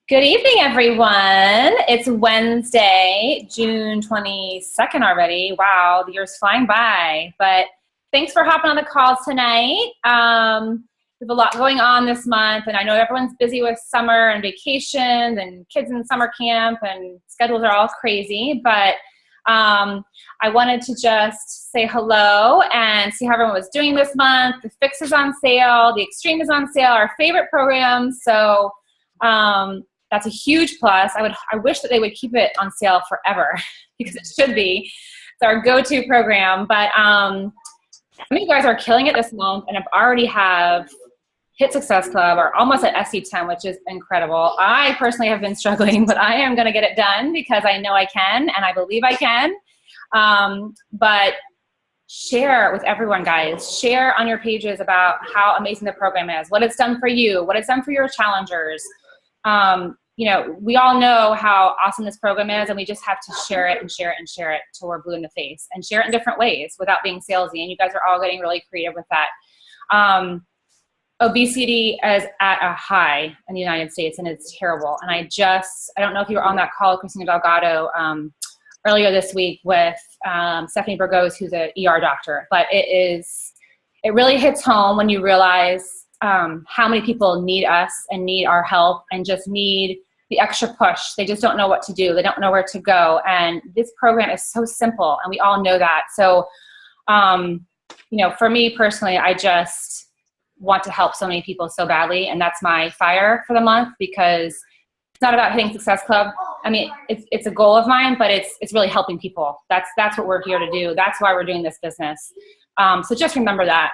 Good evening, everyone. It's Wednesday, June 22nd already. Wow, the year's flying by. But thanks for hopping on the call tonight. We have a lot going on this month, and I know everyone's busy with summer and vacations and kids in summer camp, and schedules are all crazy. But I wanted to just say hello and see how everyone was doing this month. The Fix is on sale. The Extreme is on sale, our favorite program. So that's a huge plus. I wish that they would keep it on sale forever because it should be. It's our go-to program. But some of you guys are killing it this month, and I've already have hit Success Club or almost at SC10, which is incredible. I personally have been struggling, but I am going to get it done because I know I can, and I believe I can. But share with everyone, guys. Share on your pages about how amazing the program is, what it's done for you, what it's done for your challengers. We all know how awesome this program is, and we just have to share it and share it and share it till we're blue in the face, and share it in different ways without being salesy. And you guys are all getting really creative with that. Obesity is at a high in the United States, and it's terrible. And I don't know if you were on that call with Christina Delgado earlier this week with Stephanie Burgos, who's an ER doctor, but it really hits home when you realize how many people need us and need our help and just need the extra push. They just don't know what to do. They don't know where to go. And this program is so simple, and we all know that. So, for me personally, I just want to help so many people so badly. And that's my fire for the month, because it's not about hitting Success Club. I mean, it's a goal of mine, but it's really helping people. That's what we're here to do. That's why we're doing this business. So just remember that,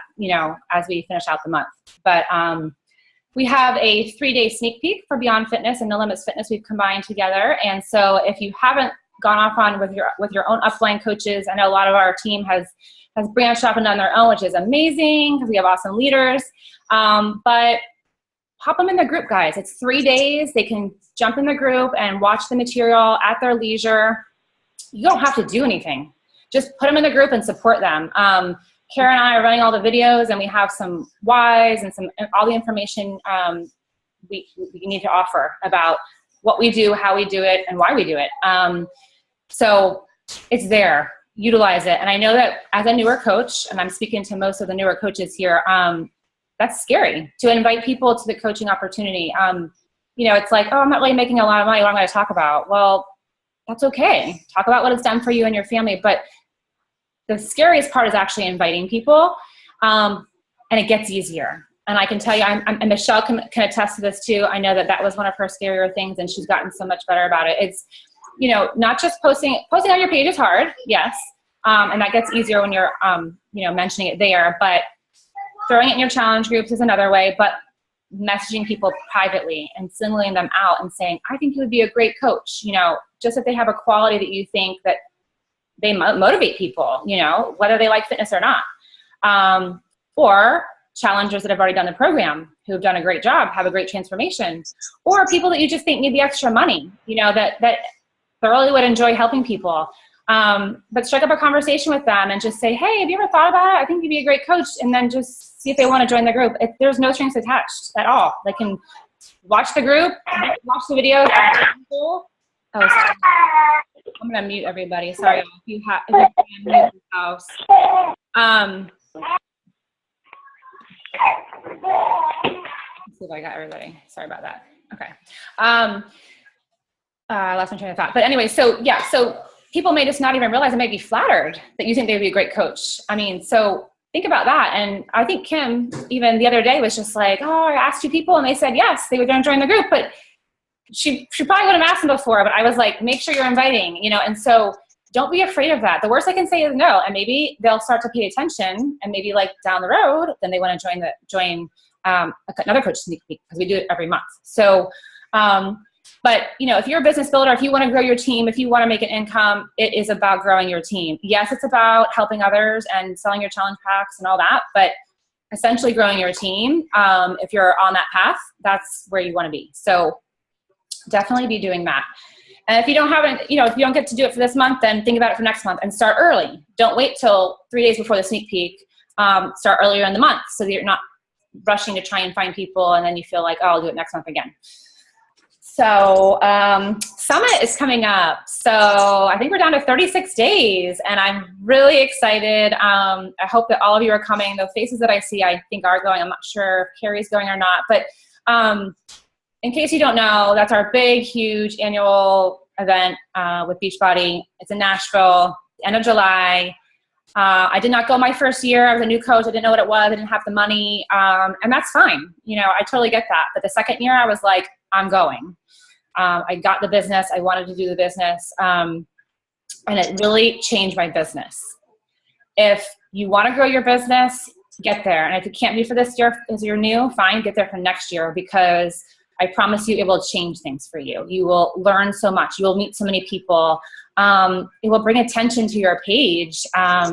as we finish out the month. But we have a 3-day sneak peek for Beyond Fitness and No Limits Fitness we've combined together. And so if you haven't gone off on with your own upline coaches, I know a lot of our team has branched off and done their own, which is amazing because we have awesome leaders. But hop them in the group, guys. It's 3 days. They can jump in the group and watch the material at their leisure. You don't have to do anything. Just put them in the group and support them. Kara and I are running all the videos, and we have some whys and all the information we need to offer about what we do, how we do it, and why we do it. So it's there. Utilize it. And I know that as a newer coach, and I'm speaking to most of the newer coaches here, that's scary to invite people to the coaching opportunity. It's like, oh, I'm not really making a lot of money. What am I going to talk about? Well, that's okay. Talk about what it's done for you and your family. But the scariest part is actually inviting people, and it gets easier. And I can tell you, and Michelle can attest to this too. I know that was one of her scarier things, and she's gotten so much better about it. It's, not just posting on your page is hard, yes, and that gets easier when you're, mentioning it there. But throwing it in your challenge groups is another way. But messaging people privately and singling them out and saying, I think you would be a great coach. Just if they have a quality that you think that they motivate people, whether they like fitness or not. Or challengers that have already done the program, who have done a great job, have a great transformation. Or people that you just think need the extra money, that thoroughly would enjoy helping people. But strike up a conversation with them and just say, hey, have you ever thought about it? I think you'd be a great coach. And then just see if they want to join the group. There's no strings attached at all. They can watch the group, watch the videos. Oh, sorry. I'm going to mute everybody. Sorry if you can mute the house. Let's see if I got everybody. Sorry about that. Okay. I lost my train of thought. But anyway, so people may just not even realize, and may be flattered that you think they would be a great coach. I mean, so think about that. And I think Kim, even the other day, was just like, oh, I asked 2 people and they said yes, they would join the group. But she probably would have asked them before, but I was like, make sure you're inviting, and so don't be afraid of that. The worst I can say is no, and maybe they'll start to pay attention, and maybe like down the road, then they want to join another coach sneak peek, because we do it every month. So, but if you're a business builder, if you want to grow your team, if you want to make an income, it is about growing your team. Yes, it's about helping others and selling your challenge packs and all that, but essentially growing your team. If you're on that path, that's where you want to be. So definitely be doing that. And if you don't have it, if you don't get to do it for this month, then think about it for next month and start early. Don't wait till 3 days before the sneak peek. Start earlier in the month so that you're not rushing to try and find people, and then you feel like, oh, I'll do it next month again. So Summit is coming up. So I think we're down to 36 days, and I'm really excited. I hope that all of you are coming. The faces that I see, I think are going. I'm not sure if Carrie's going or not, but in case you don't know, that's our big, huge annual event with Beachbody. It's in Nashville, end of July. I did not go my first year. I was a new coach. I didn't know what it was. I didn't have the money. And that's fine. You know, I totally get that. But the second year I was like, I'm going. I got the business. I wanted to do the business. And it really changed my business. If you want to grow your business, get there. And if you can't be for this year, because you're new, fine, get there for next year, because I promise you it will change things for you. You will learn so much. You will meet so many people. It will bring attention to your page,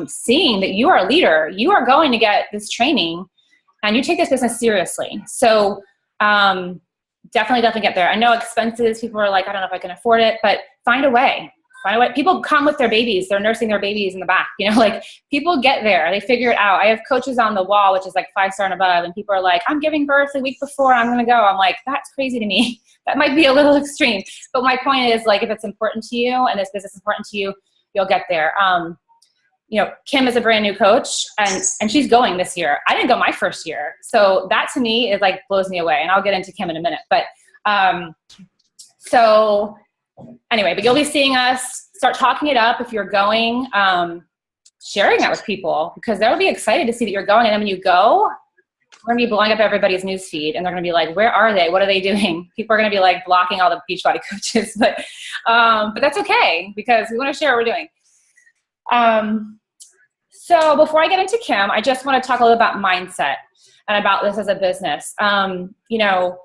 seeing that you are a leader. You are going to get this training, and you take this business seriously. So definitely get there. I know expenses, people are like, I don't know if I can afford it, but find a way. Find a way. People come with their babies. They're nursing their babies in the back. You know, like, people get there. They figure it out. I have coaches on the wall, which is like 5-star and above, and people are like, I'm giving birth the week before, I'm going to go. I'm like, that's crazy to me. That might be a little extreme. But my point is, like, if it's important to you and this business is important to you, you'll get there. You know, Kim is a brand new coach, and she's going this year. I didn't go my first year. So that to me is like, blows me away. And I'll get into Kim in a minute. But so anyway, but you'll be seeing us. Start talking it up if you're going, sharing that with people, because they'll be excited to see that you're going. And then when you go, we're going to be blowing up everybody's newsfeed, and they're going to be like, where are they? What are they doing? People are going to be like blocking all the Beachbody coaches, but that's okay, because we want to share what we're doing. So before I get into Kim, I just want to talk a little about mindset and about this as a business. You know,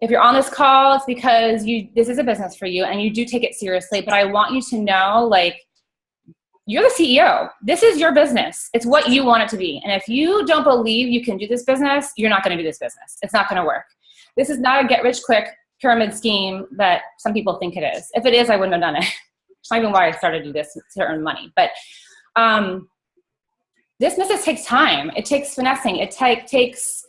if you're on this call, it's because this is a business for you, and you do take it seriously. But I want you to know, like, you're the CEO. This is your business. It's what you want it to be. And if you don't believe you can do this business, you're not going to do this business. It's not going to work. This is not a get-rich-quick pyramid scheme that some people think it is. If it is, I wouldn't have done it. It's not even why I started to do this, to earn money. But this business takes time. It takes finessing. It takes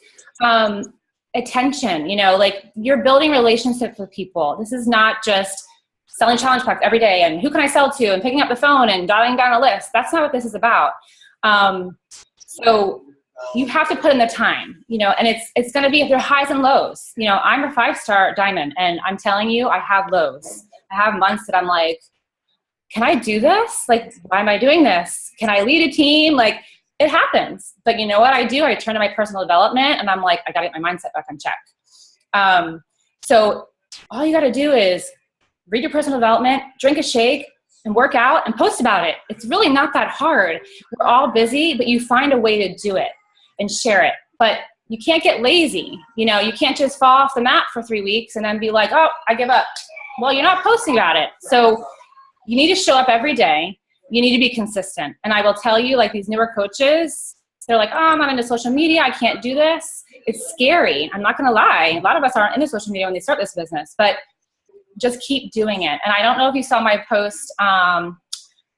attention. You know, like, you're building relationships with people. This is not just selling challenge packs every day and who can I sell to and picking up the phone and dialing down a list. That's not what this is about. So you have to put in the time, you know, and it's going to be their highs and lows. You know, I'm a 5-star diamond, and I'm telling you, I have lows. I have months that I'm like, can I do this? Like, why am I doing this? Can I lead a team? Like, it happens. But you know what I do? I turn to my personal development, and I'm like, I got to get my mindset back on check. So all you got to do is read your personal development, drink a shake, and work out and post about it. It's really not that hard. We're all busy, but you find a way to do it and share it. But you can't get lazy. You know, you can't just fall off the mat for 3 weeks and then be like, oh, I give up. Well, you're not posting about it. So you need to show up every day. You need to be consistent. And I will tell you, like, these newer coaches, they're like, oh, I'm not into social media. I can't do this. It's scary. I'm not going to lie. A lot of us aren't into social media when they start this business, but just keep doing it. And I don't know if you saw my post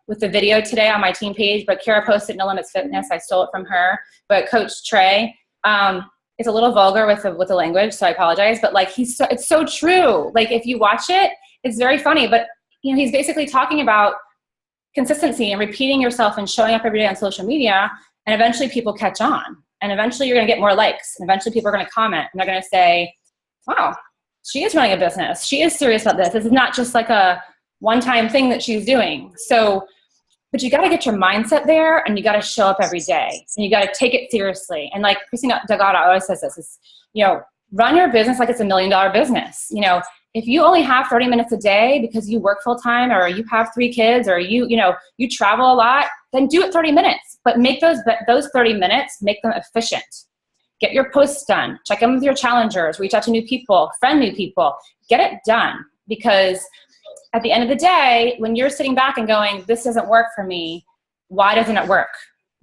with the video today on my team page, but Kara posted No Limits Fitness. I stole it from her. But Coach Trey, it's a little vulgar with the language, so I apologize. But like, it's so true. Like, if you watch it, it's very funny. But you know, he's basically talking about consistency and repeating yourself and showing up every day on social media, and eventually people catch on. And eventually you're going to get more likes. And eventually people are going to comment, and they're going to say, wow, she is running a business. She is serious about this. This is not just like a one-time thing that she's doing. So, but you got to get your mindset there, and you got to show up every day, and you got to take it seriously. And like Christina D'Agata always says this, is, you know, run your business like it's $1 million business. You know, if you only have 30 minutes a day because you work full time, or you have 3 kids, or you travel a lot, then do it 30 minutes, but make those 30 minutes, make them efficient. Get your posts done, check in with your challengers, reach out to new people, friend new people, get it done. Because at the end of the day, when you're sitting back and going, this doesn't work for me, why doesn't it work?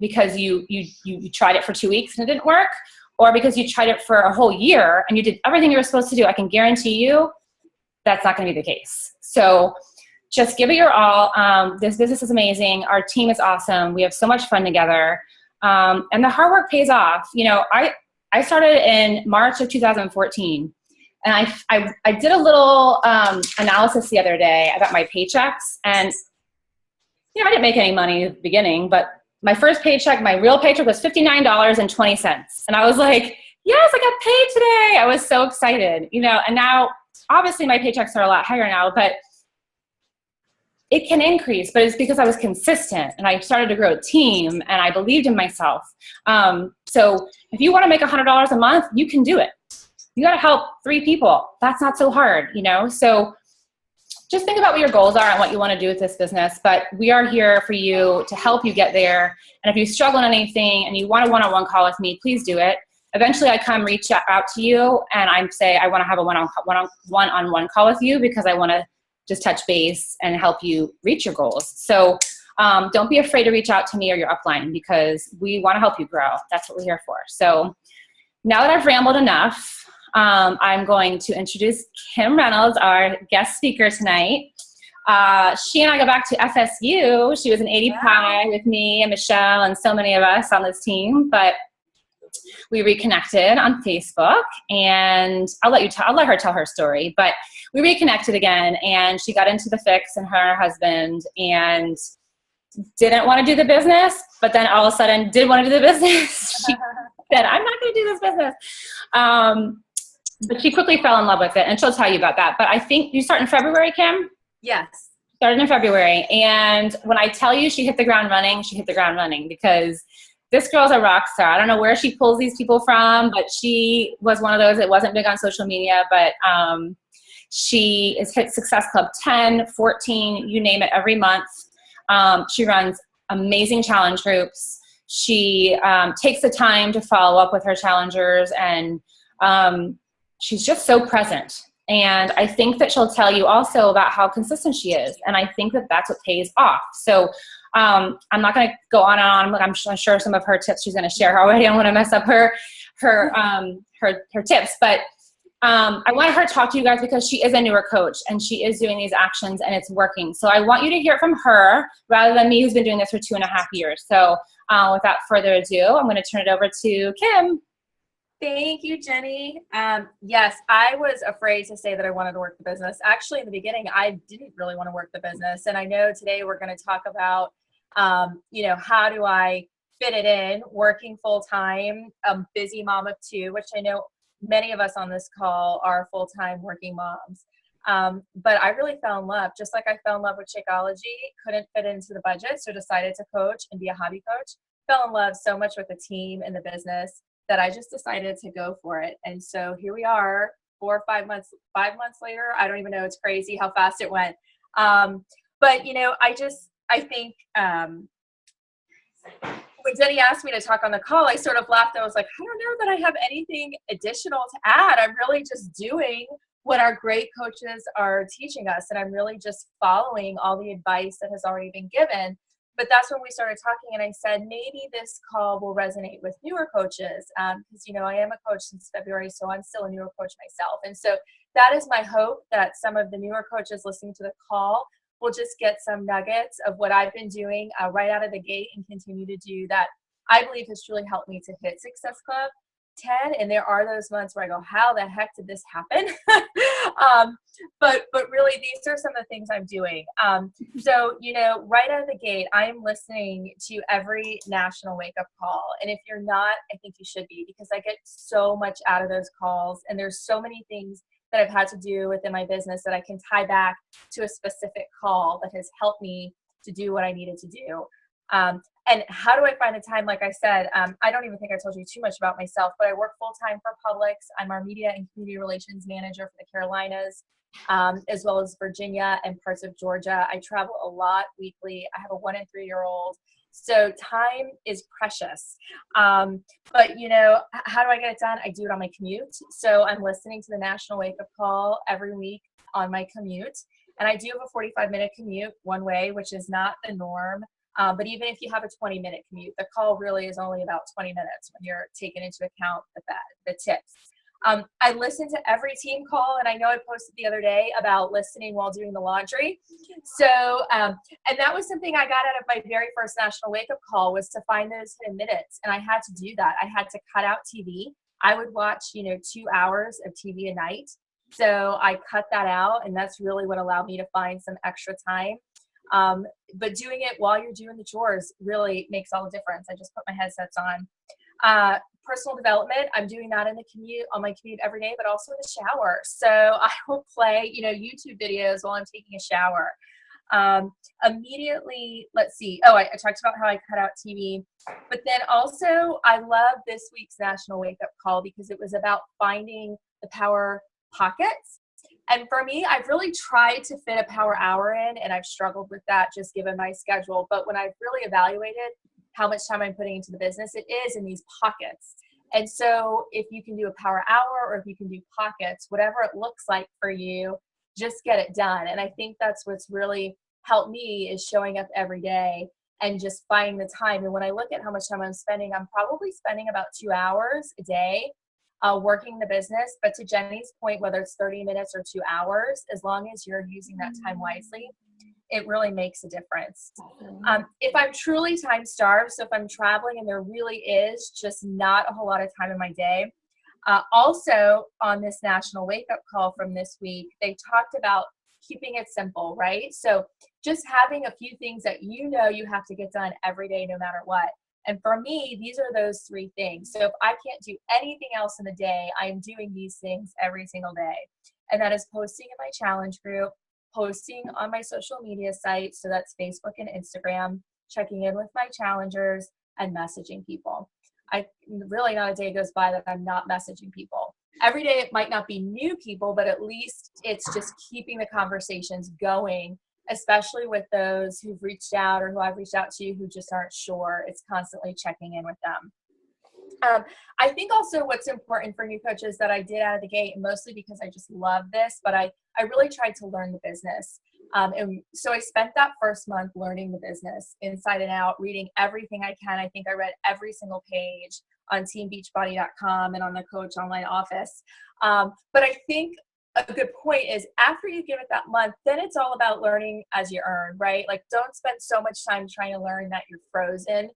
Because you tried it for 2 weeks and it didn't work, or because you tried it for a whole year and you did everything you were supposed to do. I can guarantee you that's not going to be the case. So just give it your all. This business is amazing. Our team is awesome. We have so much fun together. And the hard work pays off. You know, I started in March of 2014. And I did a little analysis the other day about my paychecks. And, I didn't make any money at the beginning, but my first paycheck, my real paycheck was $59.20. And I was like, yes, I got paid today. I was so excited, and now obviously my paychecks are a lot higher now, but it can increase, but it's because I was consistent and I started to grow a team and I believed in myself. So if you want to make $100 a month, you can do it. You got to help 3 people. That's not so hard, So just think about what your goals are and what you want to do with this business. But we are here for you to help you get there. And if you struggle in anything and you want a one-on-one call with me, please do it. Eventually I come reach out to you and I say, I want to have a one-on-one call with you because I want to just touch base and help you reach your goals. So don't be afraid to reach out to me or your upline because we want to help you grow. That's what we're here for. So now that I've rambled enough, I'm going to introduce Kim Reynolds, our guest speaker tonight. She and I go back to FSU. She was an 80 Pi with me and Michelle and so many of us on this team, but we reconnected on Facebook, and I'll let her tell her story, but we reconnected again, and she got into the fix, and her husband, and didn't want to do the business, but then all of a sudden did want to do the business. She said, I'm not going to do this business. But she quickly fell in love with it, and she'll tell you about that. But I think you start in February, Kim? Yes. Started in February. And when I tell you she hit the ground running, she hit the ground running because this girl's a rock star. I don't know where she pulls these people from, but she was one of those that wasn't big on social media, but she has hit Success Club 10, 14, you name it, every month. She runs amazing challenge groups. She takes the time to follow up with her challengers, and she's just so present. And I think that she'll tell you also about how consistent she is. And I think that that's what pays off. So I'm not going to go on and on. I'm sure some of her tips she's going to share already. I don't want to mess up her tips. But I wanted her to talk to you guys because she is a newer coach and she is doing these actions and it's working. So I want you to hear it from her rather than me who's been doing this for 2.5 years. So without further ado, I'm going to turn it over to Kim. Thank you, Jenny. Yes, I was afraid to say that I wanted to work the business. Actually, in the beginning, I didn't really want to work the business. And I know today we're going to talk about, how do I fit it in, working full-time, a busy mom of 2, which I know many of us on this call are full-time working moms. But I really fell in love, just like I fell in love with Shakeology, couldn't fit into the budget, so decided to coach and be a hobby coach. Fell in love so much with the team and the business that I just decided to go for it. And so here we are 4 or 5 months later. I don't even know. It's crazy how fast it went. But I think when Jenny asked me to talk on the call, I sort of laughed. I was like, I don't know that I have anything additional to add. I'm really just doing what our great coaches are teaching us. And I'm really just following all the advice that has already been given. But that's when we started talking, and I said, maybe this call will resonate with newer coaches because, I am a coach since February, so I'm still a newer coach myself. And so that is my hope, that some of the newer coaches listening to the call will just get some nuggets of what I've been doing right out of the gate and continue to do that I believe has truly helped me to hit Success Club 10. And there are those months where I go, how the heck did this happen? But really, these are some of the things I'm doing. So, right out of the gate, I'm listening to every national wake-up call. And if you're not, I think you should be, because I get so much out of those calls. And there's so many things that I've had to do within my business that I can tie back to a specific call that has helped me to do what I needed to do. And how do I find the time? Like I said, I don't even think I told you too much about myself, but I work full-time for Publix. I'm our media and community relations manager for the Carolinas, as well as Virginia and parts of Georgia. I travel a lot weekly. I have a 1 and 3-year-old. So time is precious. But how do I get it done? I do it on my commute. So I'm listening to the National Wake Up Call every week on my commute. And I do have a 45-minute commute one way, which is not the norm. But even if you have a 20-minute commute, the call really is only about 20 minutes when you're taking into account the tips. I listen to every team call, and I know I posted the other day about listening while doing the laundry. So, and that was something I got out of my very first national wake-up call, was to find those hidden minutes, and I had to do that. I had to cut out TV. I would watch, 2 hours of TV a night. So I cut that out, and that's really what allowed me to find some extra time. But doing it while you're doing the chores really makes all the difference. I just put my headsets on. Personal development, I'm doing that on my commute every day, but also in the shower. So I will play, YouTube videos while I'm taking a shower. Immediately, let's see. Oh, I talked about how I cut out TV, but then also I love this week's National Wake Up Call because it was about finding the power pockets. And for me, I've really tried to fit a power hour in, and I've struggled with that just given my schedule. But when I've really evaluated how much time I'm putting into the business, it is in these pockets. And so if you can do a power hour or if you can do pockets, whatever it looks like for you, just get it done. And I think that's what's really helped me is showing up every day and just finding the time. And when I look at how much time I'm spending, I'm probably spending about 2 hours a day working the business. But to Jenny's point, whether it's 30 minutes or 2 hours, as long as you're using that time wisely, it really makes a difference. If I'm truly time starved, so if I'm traveling and there really is just not a whole lot of time in my day, also on this National Wake Up Call from this week, they talked about keeping it simple, right? So just having a few things that you have to get done every day, no matter what. And for me, these are those 3 things. So if I can't do anything else in the day, I am doing these things every single day. And that is posting in my challenge group, posting on my social media sites, so that's Facebook and Instagram, checking in with my challengers, and messaging people. Really not a day goes by that I'm not messaging people. Every day it might not be new people, but at least it's just keeping the conversations going, especially with those who've reached out or who I've reached out to who just aren't sure. It's constantly checking in with them. I think also what's important for new coaches that I did out of the gate, and mostly because I just love this, but I really tried to learn the business. And so I spent that first month learning the business inside and out, reading everything I can. I think I read every single page on teambeachbody.com and on the Coach Online Office. But I think a good point is after you give it that month, then it's all about learning as you earn, right? Like don't spend so much time trying to learn that you're frozen.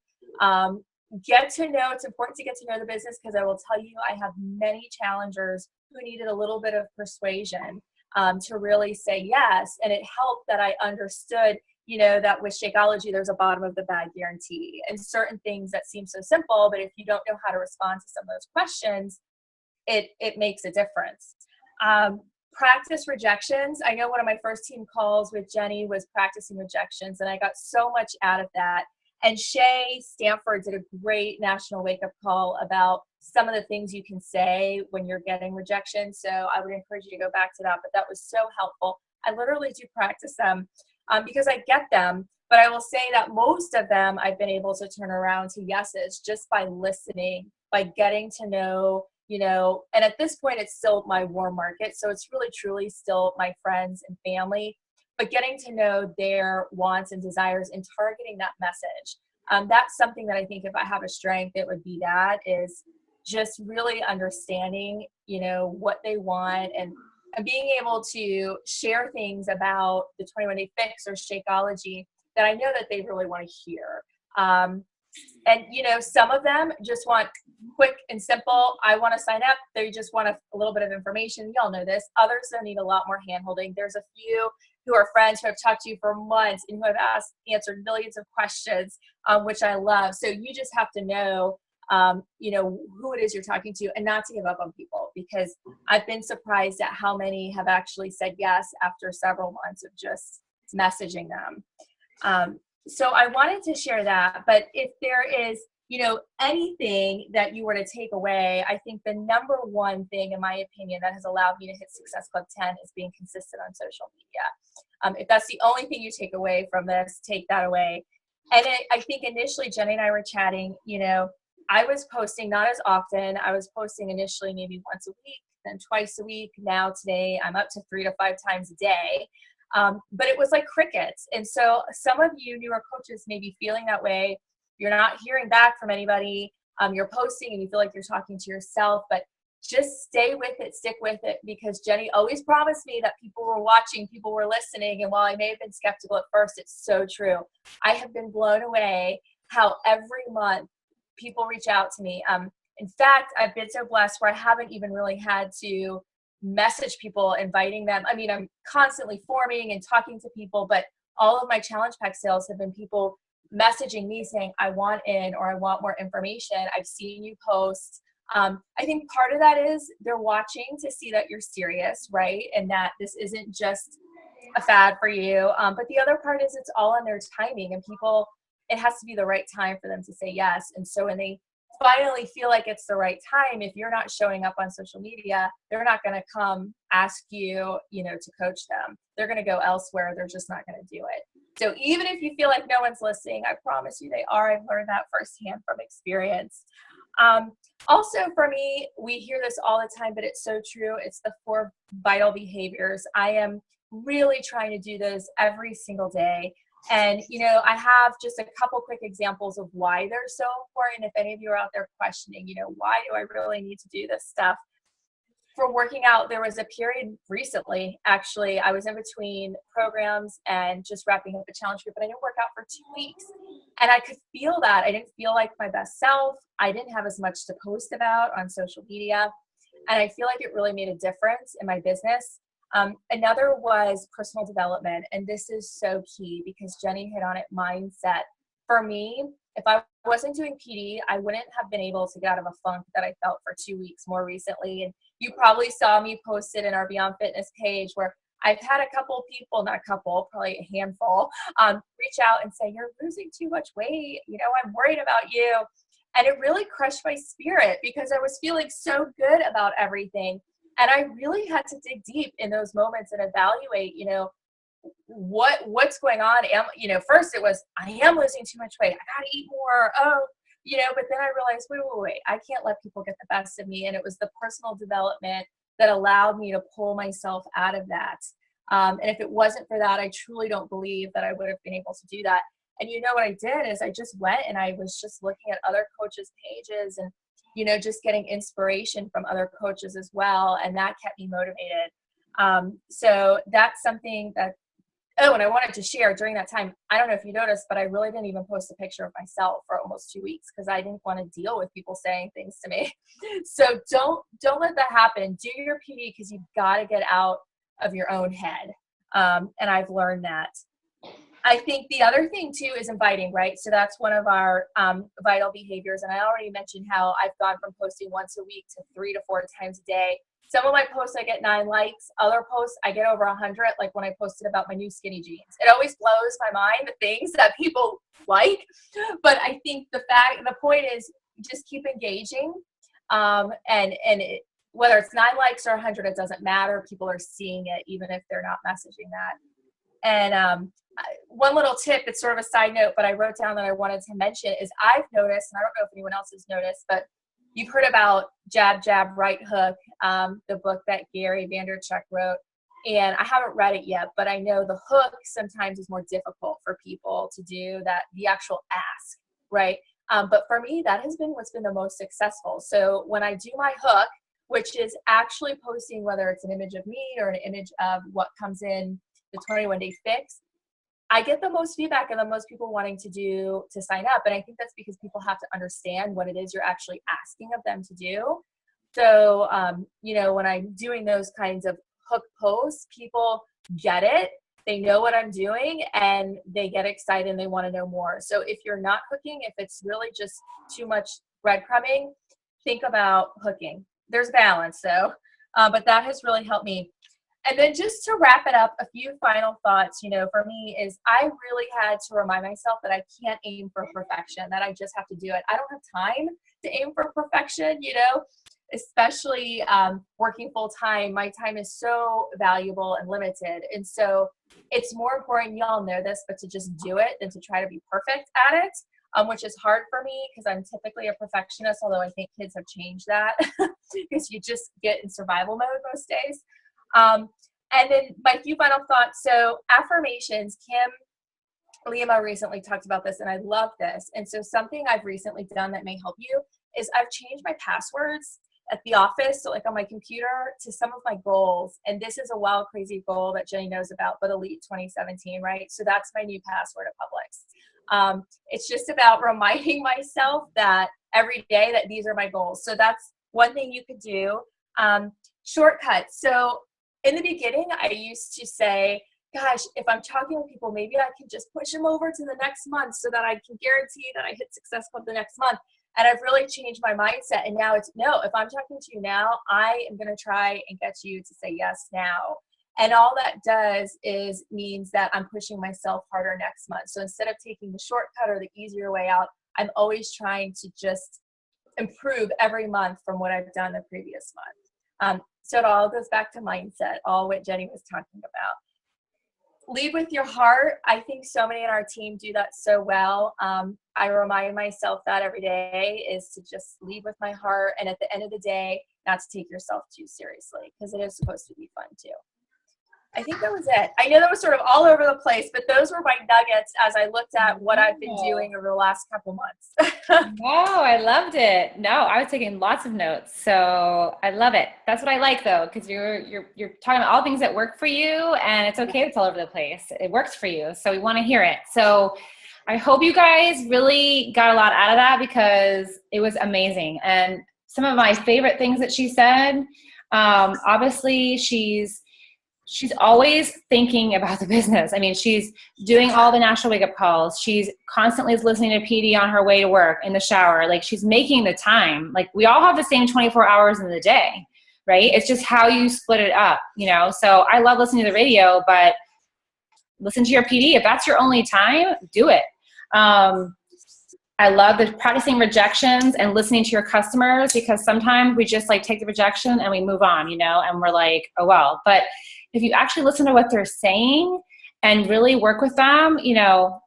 Get to know, it's important to get to know the business because I will tell you, I have many challengers who needed a little bit of persuasion to really say yes. And it helped that I understood, that with Shakeology, there's a bottom of the bag guarantee and certain things that seem so simple, but if you don't know how to respond to some of those questions, it makes a difference. Practice rejections. I know one of my first team calls with Jenny was practicing rejections, and I got so much out of that. And Shay Stanford did a great National Wake Up Call about some of the things you can say when you're getting rejection. So I would encourage you to go back to that, but that was so helpful. I literally do practice them because I get them, but I will say that most of them I've been able to turn around to yeses just by listening, by getting to know, and at this point it's still my warm market. So it's really truly still my friends and family, but getting to know their wants and desires and targeting that message. That's something that I think if I have a strength, it would be that is just really understanding, what they want and being able to share things about the 21-Day Fix or Shakeology that I know that they really want to hear. And some of them just want quick and simple. I want to sign up. They just want a little bit of information. Y'all know this. Others that need a lot more hand-holding. There's a few who are friends who have talked to you for months and who have answered millions of questions, which I love. So you just have to know, who it is you're talking to and not to give up on people, because I've been surprised at how many have actually said yes after several months of just messaging them. So I wanted to share that, but if there is, anything that you were to take away, I think the number one thing, in my opinion, that has allowed me to hit Success Club 10 is being consistent on social media. If that's the only thing you take away from this, take that away. And I think initially Jenny and I were chatting, I was posting not as often. I was posting initially maybe once a week, then twice a week. Now today I'm up to 3 to 5 times a day. But it was like crickets. And so some of you newer coaches may be feeling that way. You're not hearing back from anybody. You're posting and you feel like you're talking to yourself, but just stay with it, stick with it, because Jenny always promised me that people were watching, people were listening. And while I may have been skeptical at first, it's so true. I have been blown away how every month people reach out to me. In fact, I've been so blessed where I haven't even really had to message people, inviting them. I mean, I'm constantly forming and talking to people, but all of my challenge pack sales have been people messaging me saying, I want in, or I want more information. I've seen you post. I think part of that is they're watching to see that you're serious, right? And that this isn't just a fad for you. But the other part is it's all on their timing, and people, it has to be the right time for them to say yes. And so when they finally feel like it's the right time, if you're not showing up on social media, they're not going to come ask you, to coach them. They're going to go elsewhere. They're just not going to do it. So even if you feel like no one's listening, I promise you they are. I've learned that firsthand from experience. Also for me, we hear this all the time, but it's so true. It's the 4 vital behaviors. I am really trying to do those every single day. And, I have just a couple quick examples of why they're so important. If any of you are out there questioning, why do I really need to do this stuff? For working out, there was a period recently, actually, I was in between programs and just wrapping up a challenge group, but I didn't work out for 2 weeks. And I could feel that. I didn't feel like my best self. I didn't have as much to post about on social media. And I feel like it really made a difference in my business. Another was personal development. And this is so key because Jenny hit on it, mindset. For me, if I wasn't doing PD, I wouldn't have been able to get out of a funk that I felt for 2 weeks more recently. And you probably saw me posted in our Beyond Fitness page where I've had a couple people, not a couple, probably a handful, reach out and say, you're losing too much weight. I'm worried about you. And it really crushed my spirit because I was feeling so good about everything. And I really had to dig deep in those moments and evaluate, what's going on. First it was, I am losing too much weight. I got to eat more. But then I realized, wait, I can't let people get the best of me. And it was the personal development that allowed me to pull myself out of that. And if it wasn't for that, I truly don't believe that I would have been able to do that. And what I did is I just went and I was just looking at other coaches' pages and, just getting inspiration from other coaches as well. And that kept me motivated. So that's something that, and I wanted to share during that time, I don't know if you noticed, but I really didn't even post a picture of myself for almost 2 weeks because I didn't want to deal with people saying things to me. So don't let that happen. Do your PD because you've got to get out of your own head. And I've learned that. I think the other thing too is inviting, right? So that's one of our vital behaviors. And I already mentioned how I've gone from posting once a week to 3 to 4 times a day. Some of my posts, I get 9 likes. Other posts, I get over 100, like when I posted about my new skinny jeans. It always blows my mind, the things that people like. But I think the point is just keep engaging. Whether it's 9 likes or 100, it doesn't matter. People are seeing it, even if they're not messaging that. And one little tip, it's sort of a side note, but I wrote down that I wanted to mention is I've noticed, and I don't know if anyone else has noticed, but you've heard about Jab, Jab, Right Hook, the book that Gary Vaynerchuk wrote. And I haven't read it yet, but I know the hook sometimes is more difficult for people to do, that the actual ask, right? But for me, that has been what's been the most successful. So when I do my hook, which is actually posting whether it's an image of me or an image of what comes in the 21-day fix, I get the most feedback and the most people wanting to sign up. And I think that's because people have to understand what it is you're actually asking of them to do. So, when I'm doing those kinds of hook posts, people get it. They know what I'm doing and they get excited and they want to know more. So if you're not hooking, if it's really just too much breadcrumbing, think about hooking. There's balance though, but that has really helped me. And then just to wrap it up, a few final thoughts, for me is I really had to remind myself that I can't aim for perfection, that I just have to do it. I don't have time to aim for perfection, especially working full time. My time is so valuable and limited. And so it's more important, y'all know this, but to just do it than to try to be perfect at it, which is hard for me because I'm typically a perfectionist, although I think kids have changed that because you just get in survival mode most days. And then my few final thoughts. So affirmations, Kim Lima recently talked about this and I love this. And so something I've recently done that may help you is I've changed my passwords at the office. So like on my computer to some of my goals. And this is a wild, crazy goal that Jenny knows about, but Elite 2017, right? So that's my new password at Publix. It's just about reminding myself that every day that these are my goals. So that's one thing you could do. Shortcuts. So in the beginning, I used to say, gosh, if I'm talking with people, maybe I can just push them over to the next month so that I can guarantee that I hit Success Club the next month. And I've really changed my mindset. And now it's, no, if I'm talking to you now, I am going to try and get you to say yes now. And all that does is means that I'm pushing myself harder next month. So instead of taking the shortcut or the easier way out, I'm always trying to just improve every month from what I've done the previous month. So it all goes back to mindset, all what Jenny was talking about. Lead with your heart. I think so many in our team do that so well. I remind myself that every day is to just lead with my heart. And at the end of the day, not to take yourself too seriously, because it is supposed to be fun too. I think that was it. I know that was sort of all over the place, but those were my nuggets as I looked at what I've been doing over the last couple months. Wow, I loved it. No, I was taking lots of notes, so I love it. That's what I like, though, because you're talking about all things that work for you, and it's okay if it's all over the place. It works for you, so we want to hear it. So I hope you guys really got a lot out of that, because it was amazing. And some of my favorite things that she said, obviously she's always thinking about the business. I mean, she's doing all the national wake-up calls. She's constantly listening to PD on her way to work, in the shower. Like, she's making the time. Like, we all have the same 24 hours in the day, right? It's just how you split it up, you know? So I love listening to the radio, but listen to your PD. If that's your only time, do it. I love the practicing rejections and listening to your customers, because sometimes we just like take the rejection and we move on, you know, and we're like, oh, well. But if you actually listen to what they're saying and really work with them, you know,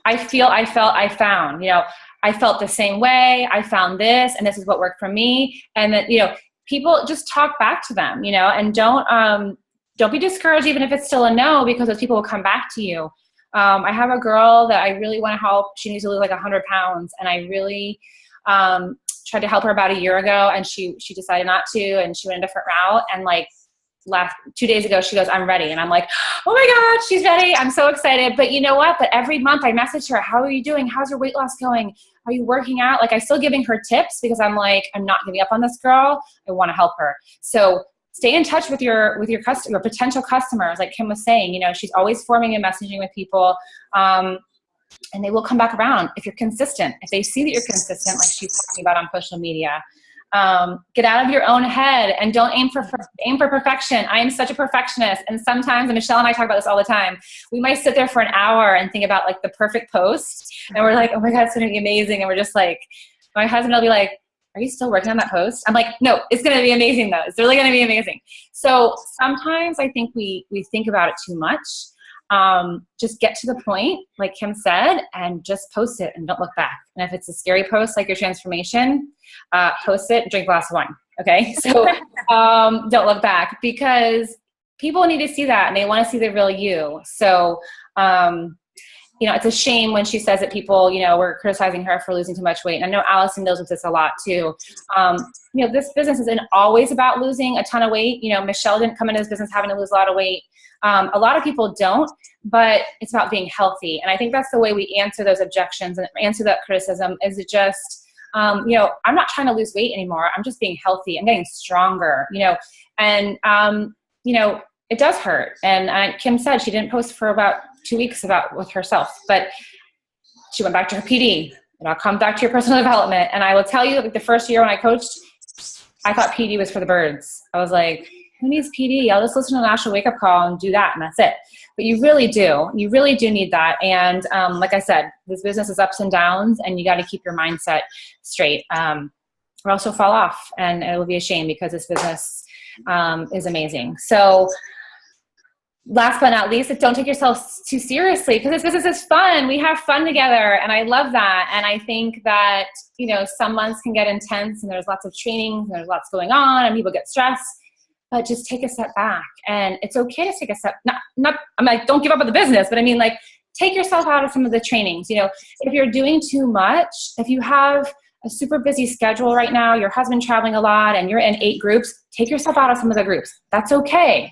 I found, you know, I felt the same way. I found this, and this is what worked for me. And that, you know, people just talk back to them, you know, and don't be discouraged, even if it's still a no, because those people will come back to you. I have a girl that I really want to help. She needs to lose like 100 pounds. And I really tried to help her about a year ago, and she decided not to, and she went a different route. And like, 2 days ago, she goes, I'm ready. And I'm like, oh my God, she's ready. I'm so excited. But you know what? But every month I message her, how are you doing? How's your weight loss going? Are you working out? Like, I'm still giving her tips, because I'm like, I'm not giving up on this girl. I want to help her. So stay in touch with your customer, potential customers. Like Kim was saying, you know, she's always forming and messaging with people. And they will come back around if you're consistent. If they see that you're consistent, like she's talking about on social media. Get out of your own head and don't aim for perfection. I am such a perfectionist. And sometimes, and Michelle and I talk about this all the time, we might sit there for an hour and think about like the perfect post. And we're like, oh my God, it's going to be amazing. And we're just like, my husband will be like, are you still working on that post? I'm like, no, it's going to be amazing though. It's really going to be amazing. So sometimes I think we think about it too much. Just get to the point, like Kim said, and just post it and don't look back. And if it's a scary post, like your transformation, post it, drink a glass of wine. Okay. So, don't look back, because people need to see that, and they want to see the real you. So, you know, it's a shame when she says that people, you know, were criticizing her for losing too much weight. And I know Allison deals with this a lot too. You know, this business isn't always about losing a ton of weight. You know, Michelle didn't come into this business having to lose a lot of weight. A lot of people don't, but it's about being healthy. And I think that's the way we answer those objections and answer that criticism, is it just, you know, I'm not trying to lose weight anymore. I'm just being healthy. I'm getting stronger, you know, and, you know, it does hurt. And Kim said she didn't post for about 2 weeks with herself, but she went back to her PD, and I'll come back to your personal development. And I will tell you, like, the first year when I coached, I thought PD was for the birds. I was like, who needs PD? I'll just listen to the National Wake Up Call and do that, and that's it. But you really do. You really do need that. And like I said, this business is ups and downs, and you got to keep your mindset straight, or else you'll fall off, and it will be a shame, because this business is amazing. So last but not least, don't take yourself too seriously, because this business is fun. We have fun together, and I love that. And I think that, you know, some months can get intense, and there's lots of trainings, and there's lots going on, and people get stressed. But just take a step back, and it's okay to take a step. I'm like, don't give up on the business, but I mean, like, take yourself out of some of the trainings. You know, if you're doing too much, if you have a super busy schedule right now, your husband traveling a lot, and you're in 8 groups, take yourself out of some of the groups. That's okay.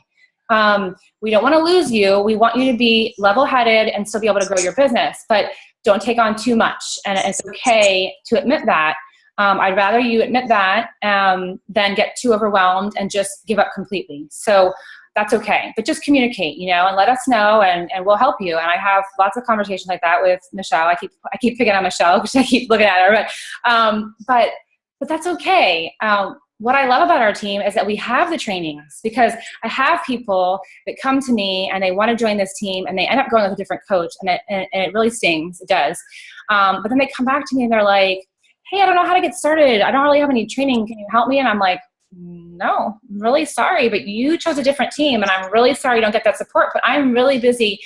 We don't want to lose you. We want you to be level-headed and still be able to grow your business. But don't take on too much. And it's okay to admit that. I'd rather you admit that than get too overwhelmed and just give up completely. So that's okay. But just communicate, and let us know, and we'll help you. And I have lots of conversations like that with Michelle. I keep picking on Michelle because I keep looking at her. But that's okay. What I love about our team is that we have the trainings, because I have people that come to me and they want to join this team and they end up going with a different coach, and it really stings. It does. But then they come back to me and they're like, hey, I don't know how to get started. I don't really have any training. Can you help me? And I'm like, no, I'm really sorry, but you chose a different team, and I'm really sorry you don't get that support, but I'm really busy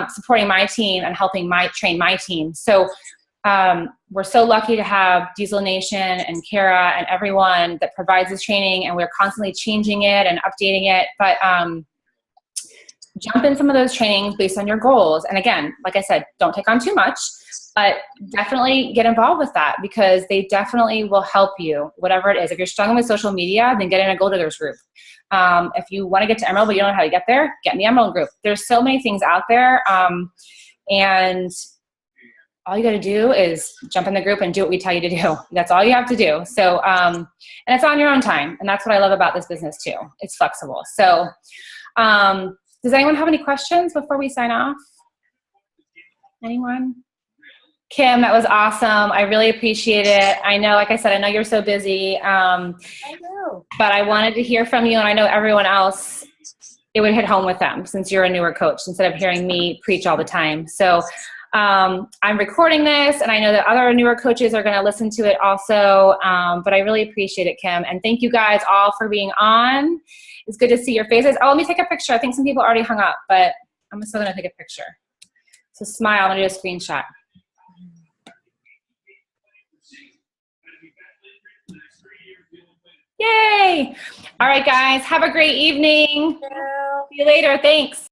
supporting my team and helping train my team. So we're so lucky to have Diesel Nation and Kara and everyone that provides this training, and we're constantly changing it and updating it. But jump in some of those trainings based on your goals. And again, like I said, don't take on too much, but definitely get involved with that, because they definitely will help you, whatever it is. If you're struggling with social media, then get in a Gold Diggers group. If you want to get to Emerald, but you don't know how to get there, get in the Emerald group. There's so many things out there. And all you got to do is jump in the group and do what we tell you to do. That's all you have to do. So, and it's on your own time. And that's what I love about this business too. It's flexible. So, does anyone have any questions before we sign off? Anyone? Kim, that was awesome. I really appreciate it. I know, like I said, I know you're so busy. I know. But I wanted to hear from you, and I know everyone else, it would hit home with them since you're a newer coach instead of hearing me preach all the time. So I'm recording this, and I know that other newer coaches are going to listen to it also. But I really appreciate it, Kim. And thank you guys all for being on. It's good to see your faces. Oh, let me take a picture. I think some people already hung up, but I'm still going to take a picture. So smile. I'm going to do a screenshot. Yay. All right, guys. Have a great evening. See you later. Thanks.